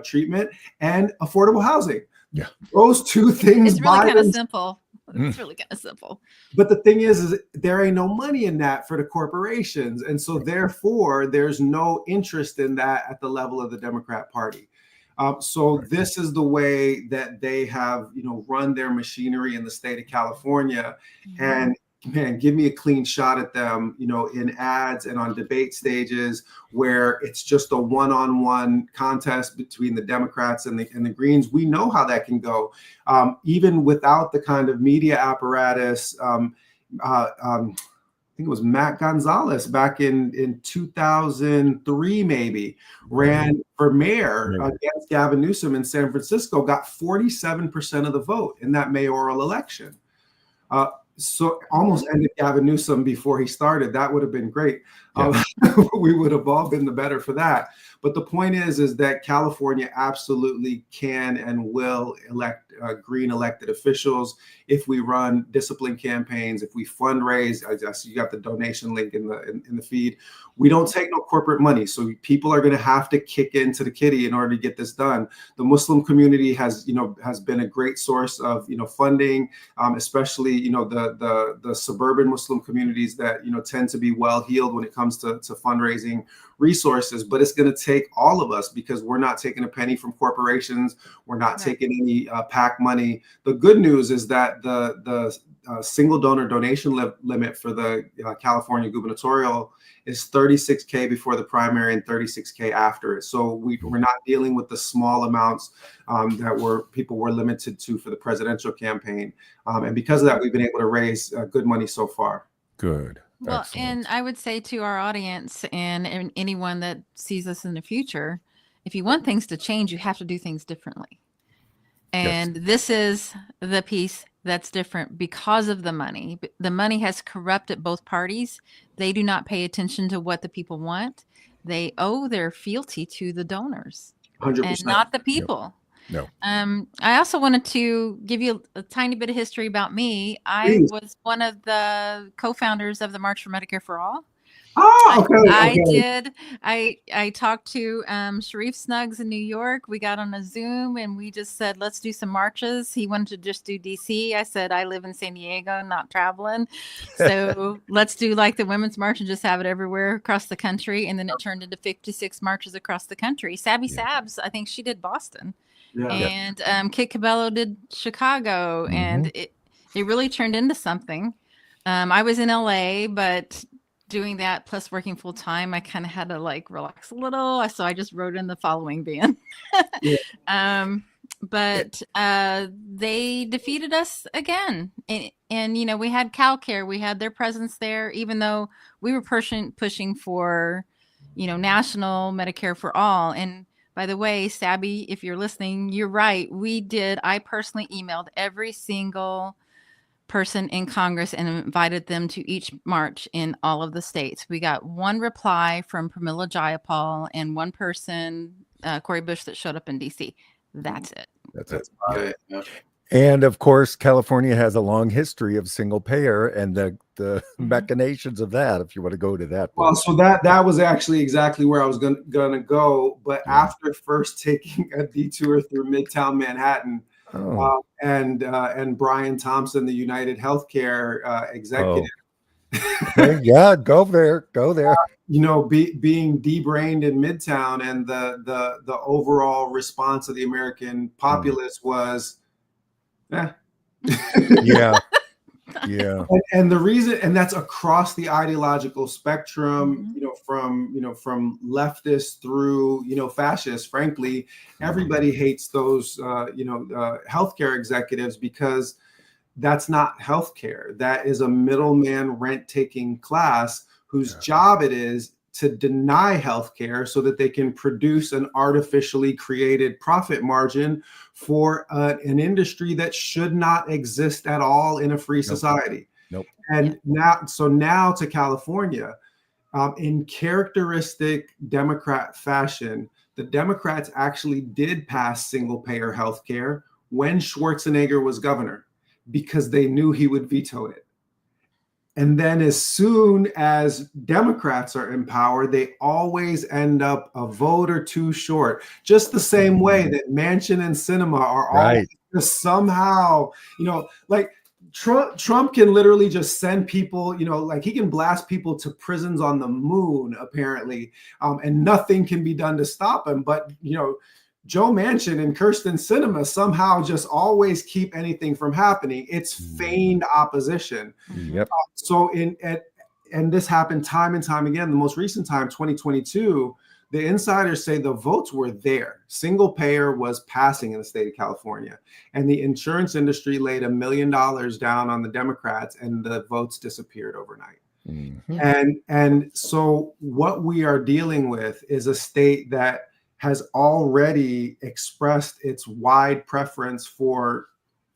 treatment and affordable housing. Yeah. Those two things. It's really kind of simple. It's really kind of simple. But the thing is there ain't no money in that for the corporations. And so therefore, there's no interest in that at the level of the Democrat Party. This is the way that they have, run their machinery in the state of California. And man, give me a clean shot at them, in ads and on debate stages where it's just a one-on-one contest between the Democrats and the Greens. We know how that can go, even without the kind of media apparatus. think it was Matt Gonzalez back in 2003, maybe, ran for mayor against Gavin Newsom in San Francisco, got 47% of the vote in that mayoral election. So almost ended Gavin Newsom before he started. That would have been great. Yeah. We would have all been the better for that. But the point is that California absolutely can and will elect green elected officials if we run discipline campaigns, if we fundraise. I see you got the donation link in the feed. We don't take no corporate money, so people are going to have to kick into the kitty in order to get this done. The Muslim community has been a great source of funding, especially the suburban Muslim communities that tend to be well heeled when it comes to fundraising resources. But it's going to take all of us, because we're not taking a penny from corporations. We're not taking any PAC money. The good news is that the single donor donation limit for the California gubernatorial is $36K before the primary and $36K after it. So we're not dealing with the small amounts that people were limited to for the presidential campaign. And because of that, we've been able to raise good money so far. Good. Well, Excellent. and I would say to our audience and anyone that sees us in the future, if you want things to change, you have to do things differently. And this is the piece that's different because of the money. The money has corrupted both parties. They do not pay attention to what the people want. They owe their fealty to the donors 100%. and not the people. No. I also wanted to give you a tiny bit of history about me. I was one of the co-founders of the March for Medicare for All. Oh, okay. I talked to Sharif Snuggs in New York. We got on a Zoom and we just said, let's do some marches. He wanted to just do DC. I said, I live in San Diego, not traveling. So let's do like the Women's March and just have it everywhere across the country. And then it turned into 56 marches across the country. Sabby Sabs, I think she did Boston. Yeah. And Kit Cabello did Chicago. Mm-hmm. And it really turned into something. I was in LA, but doing that plus working full time, I kind of had to like relax a little. So I just wrote in the following band. But they defeated us again. And we had CalCare, we had their presence there, even though we were pushing for, national Medicare for all. And by the way, Sabby, if you're listening, you're right. I personally emailed every single person in Congress and invited them to each march in all of the states. We got one reply from Pramila Jayapal and one person, Cori Bush, that showed up in DC. That's it. That's it. Yeah. And of course, California has a long history of single payer and the machinations of that, if you want to go to that. Well, so that was actually exactly where I was going to go. But after first taking a detour through Midtown Manhattan, and Brian Thompson, the United Healthcare executive. Okay. Yeah, go there. Being de-brained in Midtown, and the overall response of the American populace was, Yeah. And the reason, and that's across the ideological spectrum, from leftist through, fascist. Frankly, everybody hates those, healthcare executives, because that's not healthcare. That is a middleman rent-taking class whose job it is to deny healthcare so that they can produce an artificially created profit margin for an industry that should not exist at all in a free society. Nope. And now to California, in characteristic Democrat fashion, the Democrats actually did pass single payer healthcare when Schwarzenegger was governor, because they knew he would veto it. And then as soon as Democrats are in power, they always end up a vote or two short, just the same way that Manchin and Sinema are always just somehow, like Trump can literally just send people, like he can blast people to prisons on the moon, apparently, and nothing can be done to stop him. But, Joe Manchin and Kirsten Sinema somehow just always keep anything from happening. It's feigned opposition. Yep. And this happened time and time again. The most recent time, 2022, the insiders say the votes were there. Single payer was passing in the state of California, and the insurance industry laid $1 million down on the Democrats, and the votes disappeared overnight. And so what we are dealing with is a state that has already expressed its wide preference for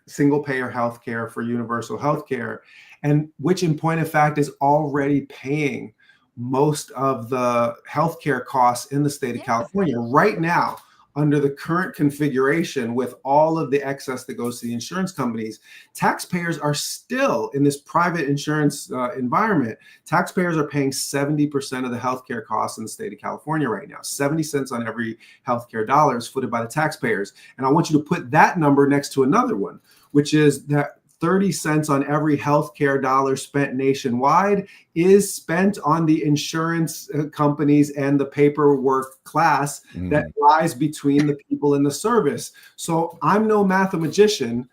single payer healthcare, for universal healthcare, and which in point of fact is already paying most of the healthcare costs in the state of California right now. Under the current configuration, with all of the excess that goes to the insurance companies, taxpayers are still in this private insurance environment. Taxpayers are paying 70% of the healthcare costs in the state of California right now. 70 cents on every healthcare dollar is footed by the taxpayers. And I want you to put that number next to another one, which is that 30 cents on every healthcare dollar spent nationwide is spent on the insurance companies and the paperwork class that lies between the people in the service. So I'm no mathematician,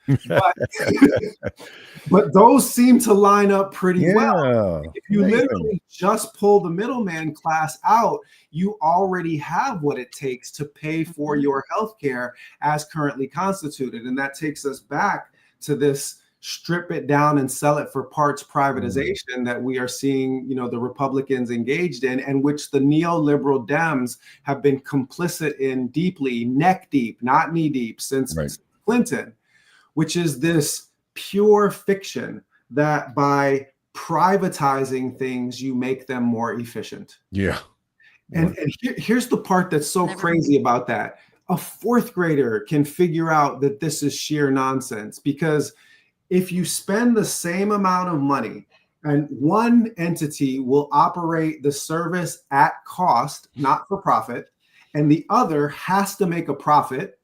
but those seem to line up pretty well. If you literally just pull the middleman class out, you already have what it takes to pay for your healthcare as currently constituted. And that takes us back to this strip it down and sell it for parts privatization that we are seeing, the Republicans engaged in, and which the neoliberal Dems have been complicit in deeply, neck deep, not knee deep, since Clinton, which is this pure fiction that by privatizing things, you make them more efficient. And here's the part that's so crazy about that. A fourth grader can figure out that this is sheer nonsense, because if you spend the same amount of money and one entity will operate the service at cost, not for profit, and the other has to make a profit,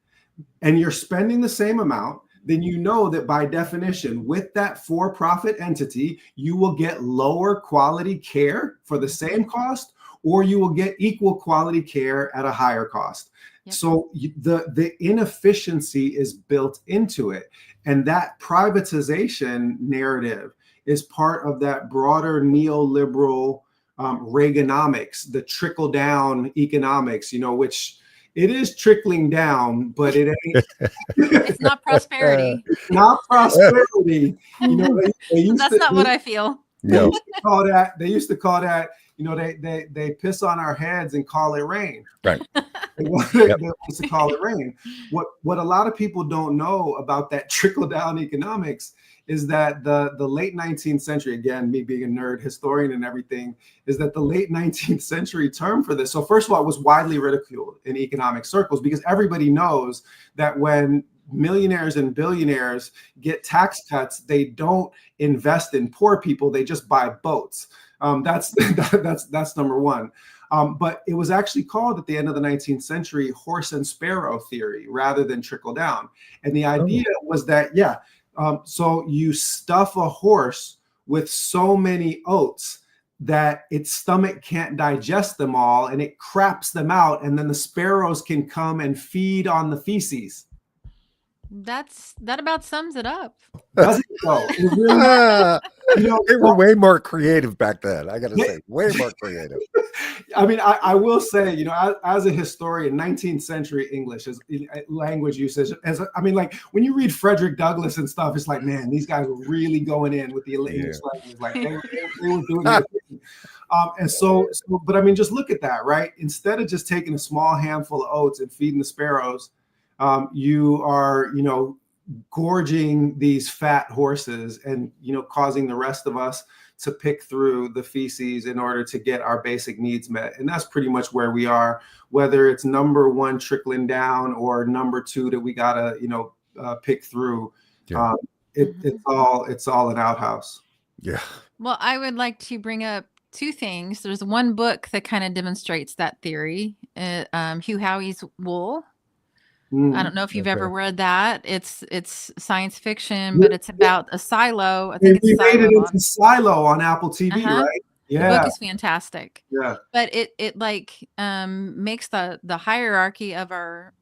and you're spending the same amount, then you know that by definition, with that for-profit entity, you will get lower quality care for the same cost, or you will get equal quality care at a higher cost. So the inefficiency is built into it. And that privatization narrative is part of that broader neoliberal Reaganomics, the trickle down economics, which it is trickling down, but it ain't. It's not prosperity. Not prosperity. That's not what I feel. They used to call that, they piss on our heads and call it rain. Right. They used to call it rain. What a lot of people don't know about that trickle down economics is that the late 19th century, again, me being a nerd historian and everything, is that the late 19th century term for this. So first of all, it was widely ridiculed in economic circles, because everybody knows that when millionaires and billionaires get tax cuts, they don't invest in poor people, they just buy boats. That's number one. But it was actually called at the end of the 19th century horse and sparrow theory rather than trickle down. And the idea was that, so you stuff a horse with so many oats that its stomach can't digest them all, and it craps them out, and then the sparrows can come and feed on the feces. That about sums it up. Doesn't it though? It really, they were way more creative back then. I got to say, way more creative. I mean, I will say, as a historian, 19th century English is language usage. Like when you read Frederick Douglass and stuff, it's like, man, these guys were really going in with the English language. Like they were doing it. But I mean, just look at that, right? Instead of just taking a small handful of oats and feeding the sparrows, you are, gorging these fat horses and, causing the rest of us to pick through the feces in order to get our basic needs met. And that's pretty much where we are, whether it's number one trickling down or number two that we gotta, pick through. It's all an outhouse. Yeah. Well, I would like to bring up two things. There's one book that kind of demonstrates that theory, Hugh Howey's Wool. I don't know if you've ever read that. It's science fiction, but it's about a silo. I think it's made it into Silo on Apple TV, right? Yeah, the book is fantastic. Yeah, but it makes the hierarchy of our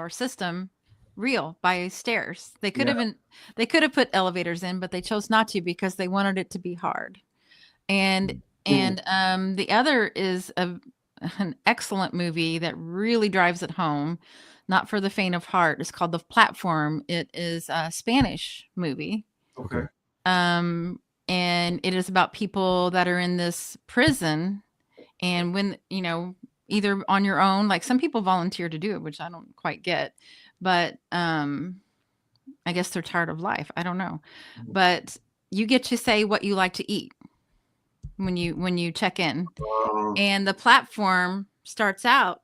system real by stairs. They could have put elevators in, but they chose not to because they wanted it to be hard. And the other is an excellent movie that really drives it home. Not for the faint of heart. It's called The Platform. It is a Spanish movie. Okay. and it is about people that are in this prison. And when, either on your own, like some people volunteer to do it, which I don't quite get, but I guess they're tired of life. I don't know. But you get to say what you like to eat when you check in. And the platform starts out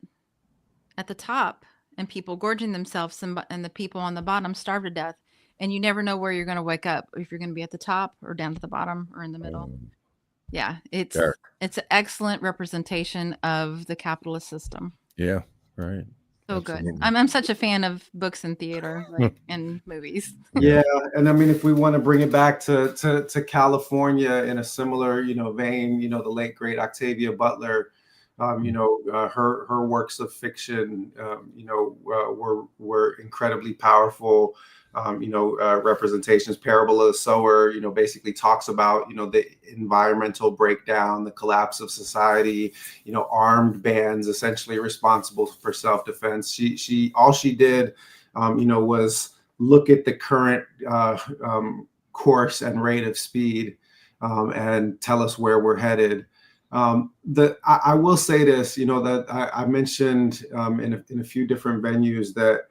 at the top and people gorging themselves, and the people on the bottom starve to death. And you never know where you're going to wake up, if you're going to be at the top or down to the bottom or in the middle. Yeah, it's an excellent representation of the capitalist system. Yeah, right. So absolutely good. I'm such a fan of books and theater, like, and movies. Yeah, and I mean, if we want to bring it back to California in a similar, vein, the late great Octavia Butler, her works of fiction, were incredibly powerful. Representations. Parable of the Sower, basically talks about, the environmental breakdown, the collapse of society, armed bands essentially responsible for self-defense. She all she did, was look at the current course and rate of speed, and tell us where we're headed. I will say this, that I mentioned in a few different venues that,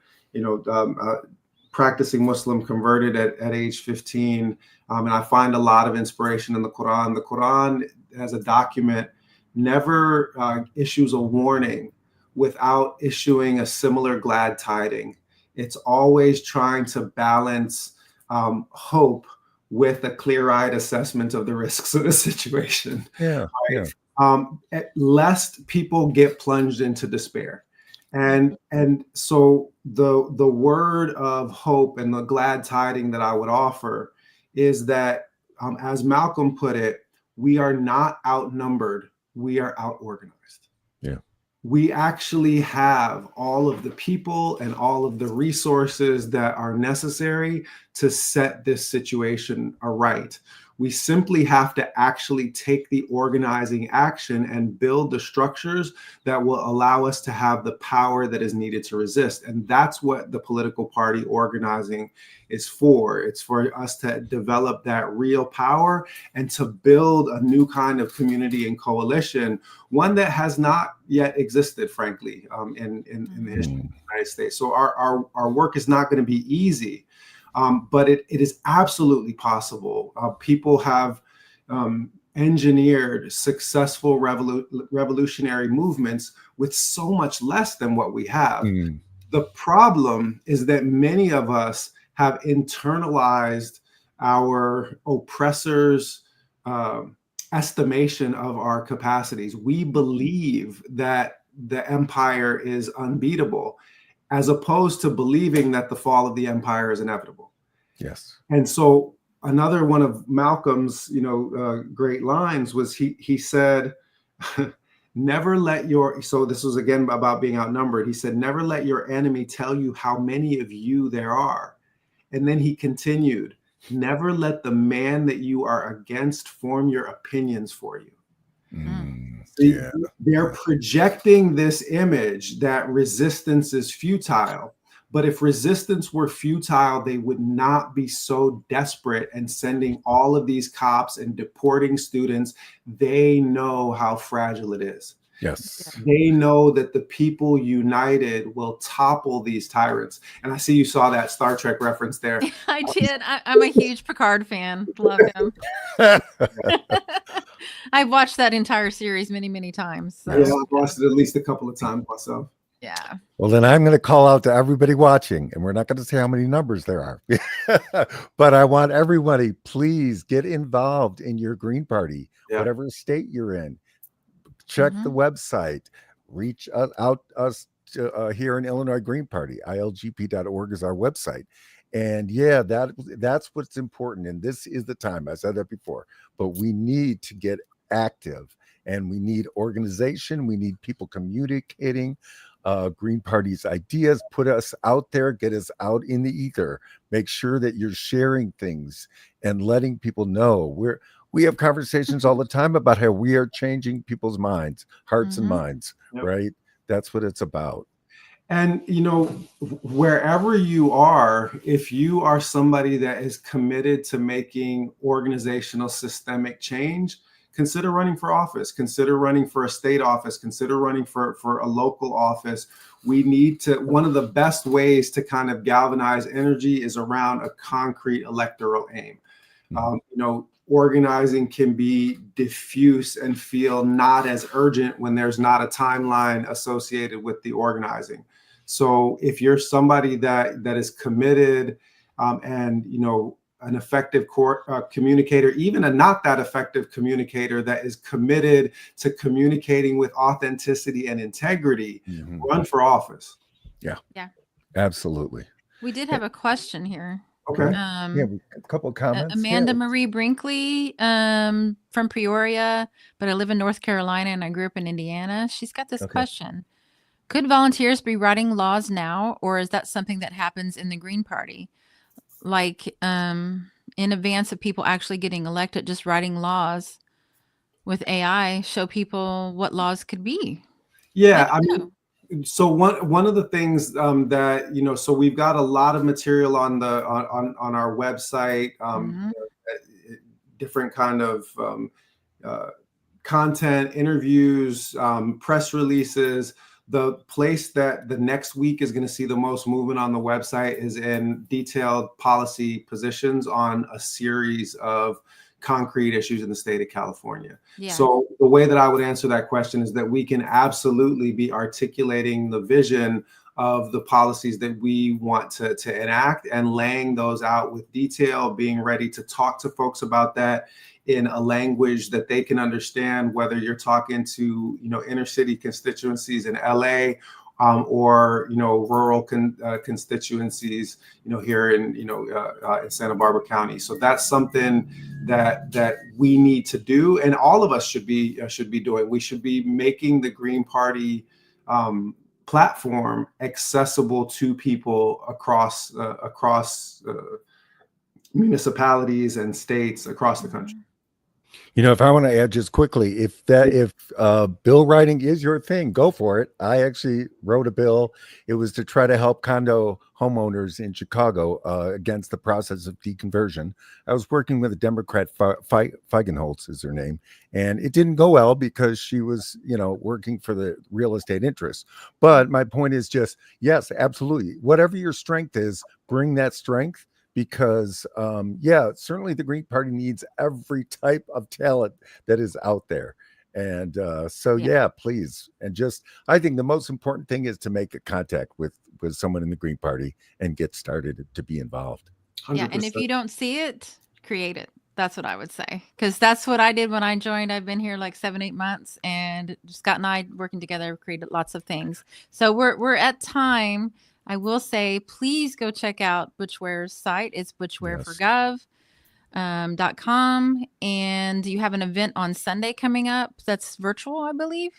practicing Muslim, converted at age 15. And I find a lot of inspiration in the Quran. The Quran, as a document, never issues a warning without issuing a similar glad tiding. It's always trying to balance hope with a clear-eyed assessment of the risks of the situation. Yeah, right? Lest people get plunged into despair. And so the word of hope and the glad tiding that I would offer is that, as Malcolm put it, we are not outnumbered, we are out-organized. Yeah. We actually have all of the people and all of the resources that are necessary to set this situation aright. We simply have to actually take the organizing action and build the structures that will allow us to have the power that is needed to resist. And that's what the political party organizing is for. It's for us to develop that real power and to build a new kind of community and coalition, one that has not yet existed, frankly, in the history of the United States. So our work is not going to be easy. But it is absolutely possible. People have engineered successful revolutionary movements with so much less than what we have. The problem is that many of us have internalized our oppressors' estimation of our capacities. We believe that the empire is unbeatable, as opposed to believing that the fall of the empire is inevitable. Yes. And so another one of Malcolm's, great lines was he said, never let your, so this was again about being outnumbered. He said, never let your enemy tell you how many of you there are. And then he continued, never let the man that you are against form your opinions for you. Yeah. They're projecting this image that resistance is futile. But if resistance were futile, they would not be so desperate and sending all of these cops and deporting students. They know how fragile it is. Yes. They know that the people united will topple these tyrants. And I see you saw that Star Trek reference there. I did. I'm a huge Picard fan. Love him. I've watched that entire series many, many times. So. Yeah, I've watched it at least a couple of times myself. Yeah. Well, then I'm going to call out to everybody watching, and we're not going to say how many numbers there are, but I want everybody, please get involved in your Green Party, whatever state you're in. Check the website, reach out us here in Illinois Green Party, ilgp.org is our website. And yeah, that's what's important. And this is the time, I said that before, but we need to get active and we need organization. We need people communicating Green Party's ideas, put us out there, get us out in the ether, make sure that you're sharing things and letting people know. We have conversations all the time about how we are changing people's minds, hearts and minds, right? That's what it's about. And, wherever you are, if you are somebody that is committed to making organizational systemic change, consider running for office, consider running for a state office, consider running for a local office. We need to, one of the best ways to kind of galvanize energy is around a concrete electoral aim. Organizing can be diffuse and feel not as urgent when there's not a timeline associated with the organizing. So if you're somebody that is committed and an effective communicator, even a not that effective communicator that is committed to communicating with authenticity and integrity, run for office. Yeah. Yeah. Absolutely. We did have a question here. Okay. Yeah, a couple of comments. Amanda Marie Brinkley from Peoria, but I live in North Carolina and I grew up in Indiana. She's got this question. Could volunteers be writing laws now, or is that something that happens in the Green Party? Like in advance of people actually getting elected, just writing laws with AI, show people what laws could be. Yeah, I mean, so one of the things that so we've got a lot of material on the on our website, different kind of content, interviews, press releases. The place that the next week is going to see the most movement on the website is in detailed policy positions on a series of concrete issues in the state of California. Yeah. So the way that I would answer that question is that we can absolutely be articulating the vision of the policies that we want to enact and laying those out with detail, being ready to talk to folks about that in a language that they can understand, whether you're talking to, inner city constituencies in LA or, rural constituencies, here in Santa Barbara County. So that's something that we need to do. And all of us should be doing. We should be making the Green Party platform accessible to people across municipalities and states across the country. If I want to add just quickly, if bill writing is your thing, go for it. I actually wrote a bill. It was to try to help condo homeowners in Chicago against the process of deconversion. I was working with a Democrat, Feigenholz is her name, and it didn't go well because she was, working for the real estate interests. But my point is just, yes, absolutely. Whatever your strength is, bring that strength. Because, certainly the Green Party needs every type of talent that is out there. And please. And I think the most important thing is to make a contact with someone in the Green Party and get started to be involved. 100%. Yeah, and if you don't see it, create it. That's what I would say. Because that's what I did when I joined. I've been here like 7-8 months, and Scott and I working together created lots of things. So we're at time. I will say, please go check out Butch Ware's site. It's butchwareforgov.com. And you have an event on Sunday coming up that's virtual, I believe.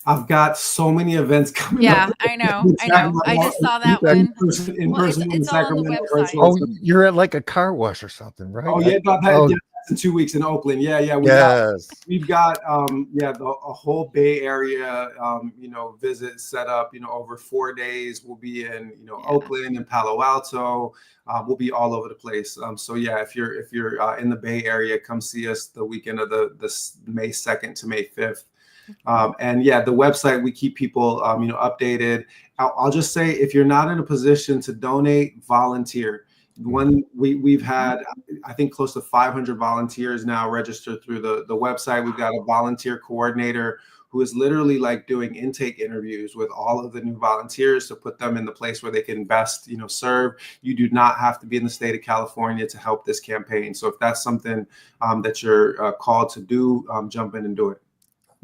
I've got so many events coming up. Yeah, I know. I just saw that one. In person, it's all on the website. Oh, you're at like a car wash or something, right? Oh, yeah, that's in 2 weeks in Oakland. Yeah. We've got a whole Bay Area, visit set up, over 4 days. We'll be in, Oakland and Palo Alto. We'll be all over the place. If you're in the Bay Area, come see us the weekend of the May 2nd to May 5th. The website, we keep people, updated. I'll just say, if you're not in a position to donate, volunteer. We've had, I think, close to 500 volunteers now registered through the website. We've got a volunteer coordinator who is literally like doing intake interviews with all of the new volunteers to put them in the place where they can best, serve. You do not have to be in the state of California to help this campaign. So if that's something that you're called to do, jump in and do it.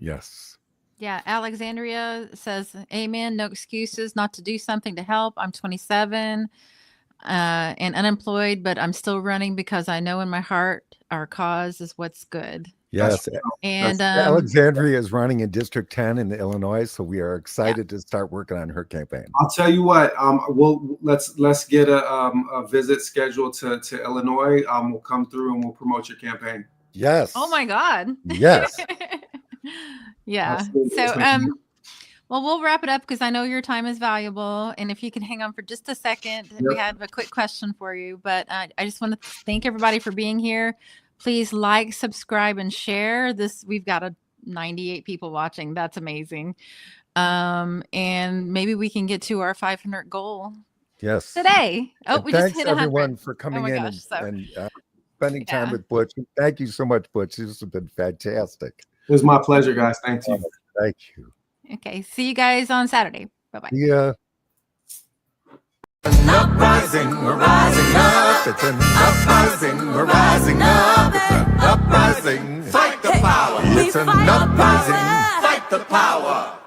Yes. Yeah. Alexandria says, amen. No excuses not to do something to help. I'm 27 and unemployed, but I'm still running because I know in my heart our cause is what's good. Yes. And Alexandria is running in District 10 in Illinois, so we are excited to start working on her campaign. I'll tell you what, let's get a visit scheduled to Illinois. We'll come through and we'll promote your campaign. Yes. Oh my God. Yes. Yeah. Absolutely. So Well, we'll wrap it up because I know your time is valuable. And if you can hang on for just a second, we have a quick question for you. But I just want to thank everybody for being here. Please like, subscribe, and share this. We've got 98 people watching. That's amazing. And maybe we can get to our 500 goal. Yes. Today. Oh, and we just thanks hit 100. everyone for coming in and spending time with Butch. Thank you so much, Butch. This has been fantastic. It was my pleasure, guys. Thank you. Thank you. Okay. See you guys on Saturday. Bye-bye. Yeah. An uprising, we're rising up. It's an uprising, we're rising up. It's an uprising, fight the power. It's an uprising, fight the power.